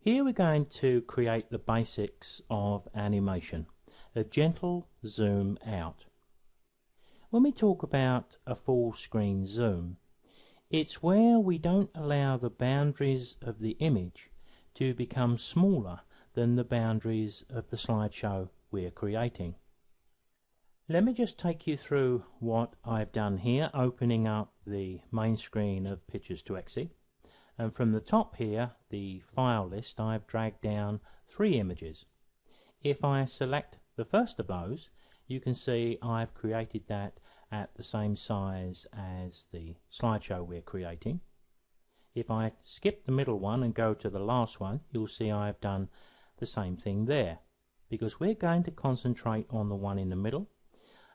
Here we're going to create the basics of animation, a gentle zoom out. When we talk about a full screen zoom, it's where we don't allow the boundaries of the image to become smaller than the boundaries of the slideshow we're creating. Let me just take you through what I've done here, opening up the main screen of Pictures-to-Exe. And from the top here, the file list, I've dragged down 3 images. If I select the first of those, you can see I've created that at the same size as the slideshow we're creating. If I skip the middle one and go to the last one, you'll see I've done the same thing there, because we're going to concentrate on the one in the middle,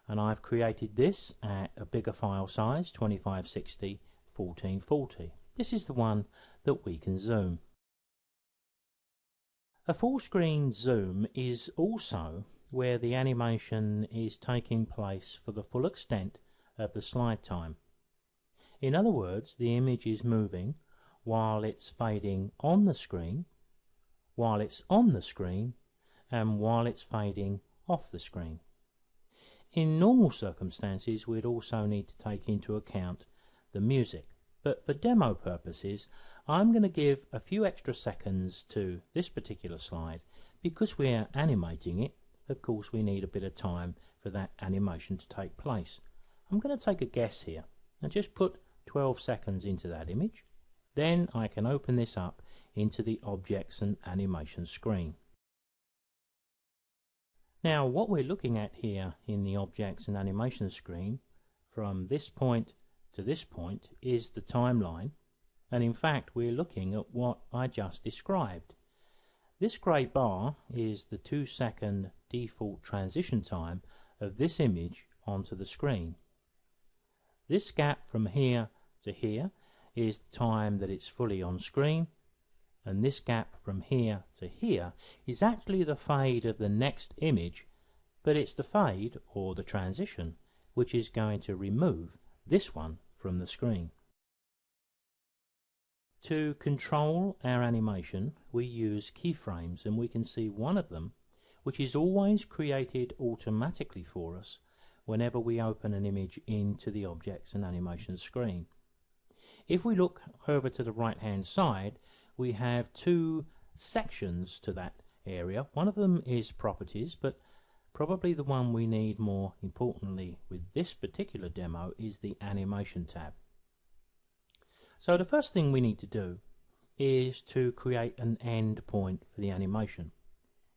and I've created this at a bigger file size, 2560 1440. This is the one that we can zoom. A full screen zoom is also where the animation is taking place for the full extent of the slide time. In other words, the image is moving while it's fading on the screen, while it's on the screen, and while it's fading off the screen. In normal circumstances, we'd also need to take into account the music, but for demo purposes, I'm going to give a few extra seconds to this particular slide. Because we're animating it, of course we need a bit of time for that animation to take place. I'm going to take a guess here and just put 12 seconds into that image. Then I can open this up into the Objects and Animation screen. Now what we're looking at here in the Objects and Animation screen from this point to this point is the timeline, and in fact we're looking at what I just described. This grey bar is the 2-second default transition time of this image onto the screen. This gap from here to here is the time that it's fully on screen, and this gap from here to here is actually the fade of the next image, but it's the fade, or the transition, which is going to remove this one from the screen. To control our animation, we use keyframes, and we can see one of them, which is always created automatically for us whenever we open an image into the Objects and Animation screen. If we look over to the right hand side, we have 2 sections to that area. One of them is Properties, but probably the one we need more importantly with this particular demo is the Animation tab. So the first thing we need to do is to create an end point for the animation.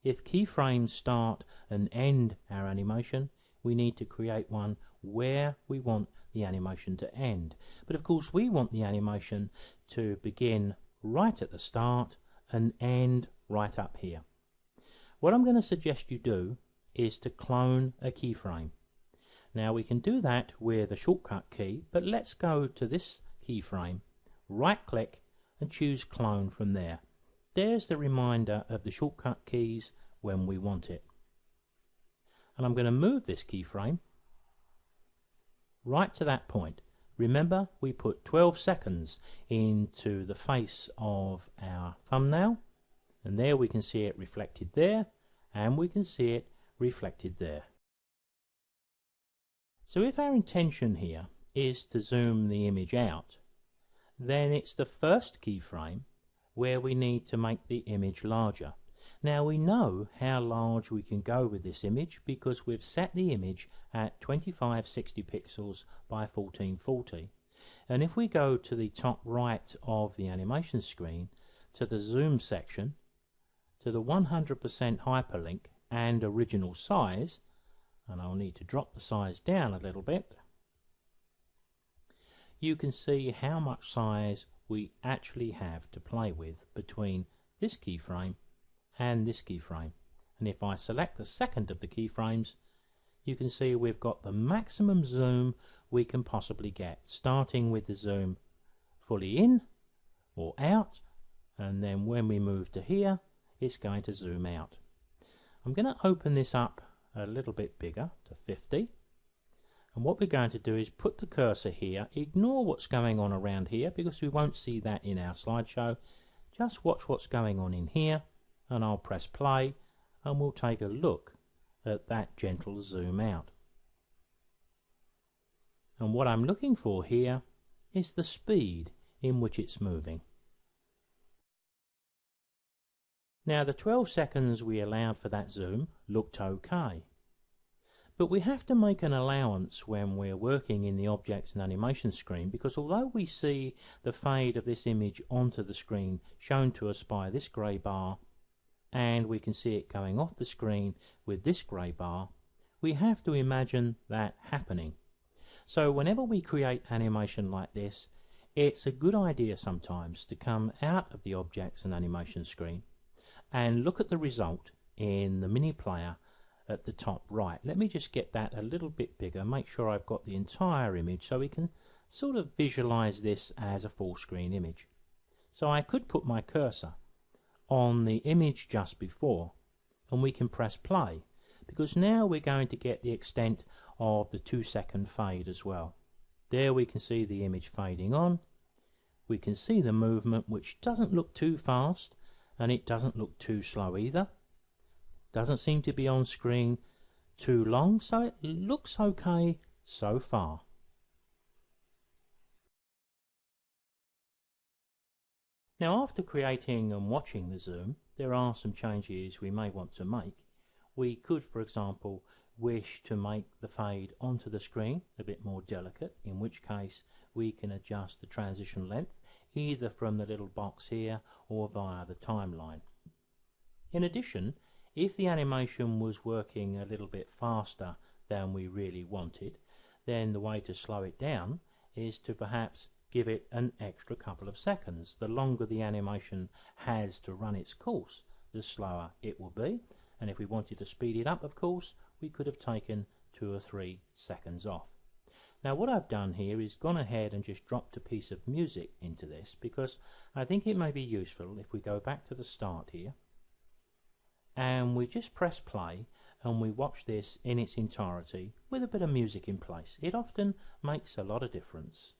If keyframes start and end our animation, we need to create one where we want the animation to end. But of course we want the animation to begin right at the start and end right up here. What I'm going to suggest you do is to clone a keyframe. Now we can do that with a shortcut key, but let's go to this keyframe, right click and choose clone from there. There's the reminder of the shortcut keys when we want it. And I'm going to move this keyframe right to that point. Remember, we put 12 seconds into the face of our thumbnail, and there we can see it reflected there, and we can see it reflected there. So if our intention here is to zoom the image out, then it's the first keyframe where we need to make the image larger. Now we know how large we can go with this image because we've set the image at 2560 pixels by 1440. And if we go to the top right of the animation screen, to the zoom section, to the 100% hyperlink and original size, and I'll need to drop the size down a little bit, you can see how much size we actually have to play with between this keyframe and this keyframe. And if I select the second of the keyframes, you can see we've got the maximum zoom we can possibly get, starting with the zoom fully in or out, and then when we move to here it's going to zoom out. I'm going to open this up a little bit bigger to 50, and what we're going to do is put the cursor here. Ignore what's going on around here because we won't see that in our slideshow. just watch what's going on in here, and I'll press play and we'll take a look at that gentle zoom out. And what I'm looking for here is the speed in which it's moving. Now the 12 seconds we allowed for that zoom looked okay, but we have to make an allowance when we're working in the objects and animation screen, because although we see the fade of this image onto the screen shown to us by this grey bar, and we can see it going off the screen with this grey bar, we have to imagine that happening. So whenever we create animation like this, it's a good idea sometimes to come out of the objects and animation screen and look at the result in the mini player at the top right. Let me just get that a little bit bigger, make sure I've got the entire image so we can sort of visualize this as a full screen image. So I could put my cursor on the image just before and we can press play, because now we're going to get the extent of the 2-second fade as well. There we can see the image fading on. We can see the movement, which doesn't look too fast and it doesn't look too slow either. Doesn't seem to be on screen too long, so it looks okay so far. Now after creating and watching the zoom, there are some changes we may want to make. We could, for example, wish to make the fade onto the screen a bit more delicate, in which case we can adjust the transition length either from the little box here or via the timeline. In addition, if the animation was working a little bit faster than we really wanted, then the way to slow it down is to perhaps give it an extra couple of seconds. The longer the animation has to run its course, the slower it will be. And if we wanted to speed it up, of course, we could have taken 2 or 3 seconds off. Now what I've done here is gone ahead and just dropped a piece of music into this, because I think it may be useful if we go back to the start here and we just press play and we watch this in its entirety with a bit of music in place. It often makes a lot of difference.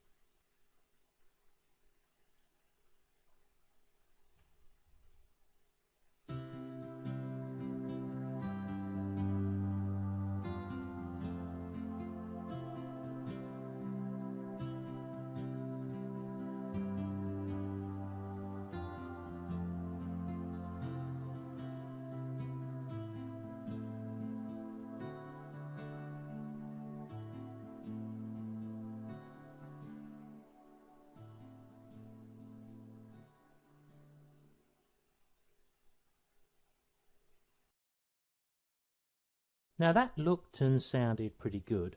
Now that looked and sounded pretty good,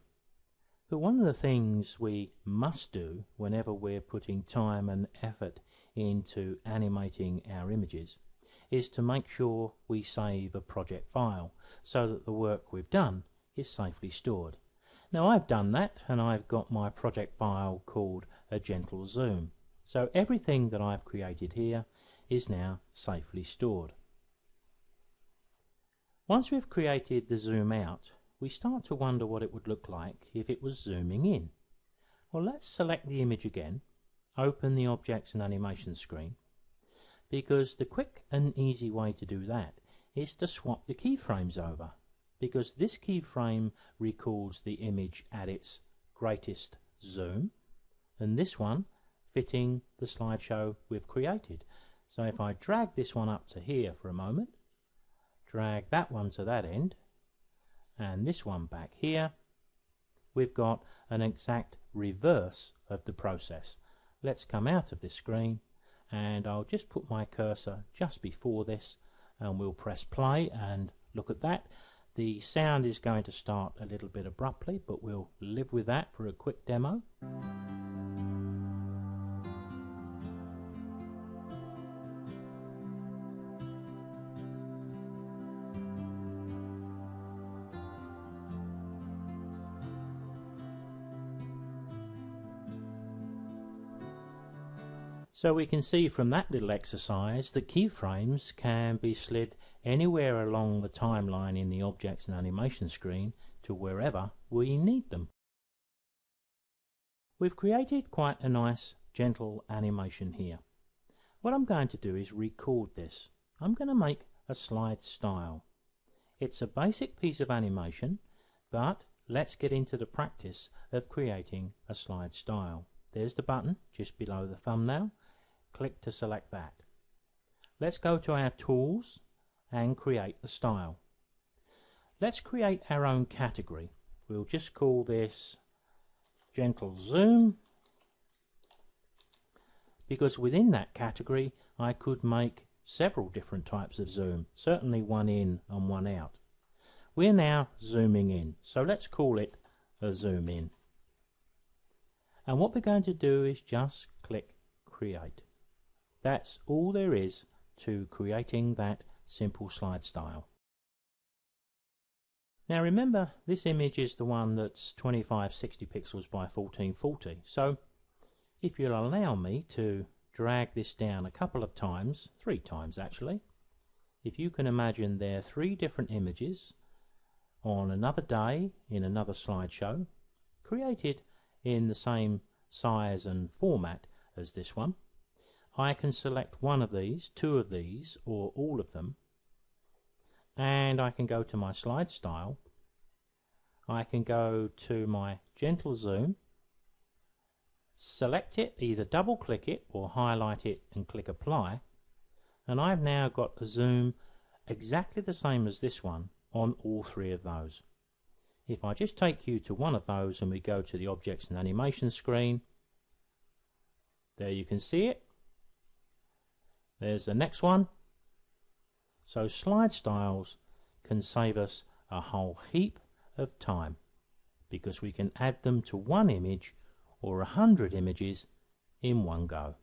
but one of the things we must do whenever we're putting time and effort into animating our images is to make sure we save a project file so that the work we've done is safely stored. Now I've done that and I've got my project file called A Gentle Zoom. So everything that I've created here is now safely stored. Once we've created the zoom out, we start to wonder what it would look like if it was zooming in. Well, let's select the image again, open the Objects and Animation screen, because the quick and easy way to do that is to swap the keyframes over, because this keyframe records the image at its greatest zoom, and this one fitting the slideshow we've created. So if I drag this one up to here for a moment, drag that one to that end, and this one back here, we've got an exact reverse of the process. Let's come out of this screen and I'll just put my cursor just before this and we'll press play and look at that. The sound is going to start a little bit abruptly, but we'll live with that for a quick demo. So we can see from that little exercise that keyframes can be slid anywhere along the timeline in the Objects and Animation screen to wherever we need them. We've created quite a nice gentle animation here. What I'm going to do is record this. I'm going to make a slide style. It's a basic piece of animation, but let's get into the practice of creating a slide style. There's the button just below the thumbnail. Click to select that. Let's go to our tools and create the style. Let's create our own category. We'll just call this gentle zoom, because within that category I could make several different types of zoom, certainly one in and one out. We're now zooming in, so let's call it a zoom in. And what we're going to do is just click create. That's all there is to creating that simple slide style. Now remember, this image is the one that's 2560 pixels by 1440, so if you'll allow me to drag this down a couple of times, 3 times actually, if you can imagine there are 3 different images on another day in another slideshow, created in the same size and format as this one, I can select one of these, 2 of these, or all of them, and I can go to my slide style. I can go to my gentle zoom, select it, either double click it or highlight it and click apply, and I've now got a zoom exactly the same as this one on all 3 of those. If I just take you to one of those and we go to the objects and animation screen, there you can see it. There's the next one. So slide styles can save us a whole heap of time, because we can add them to one image or 100 images in one go.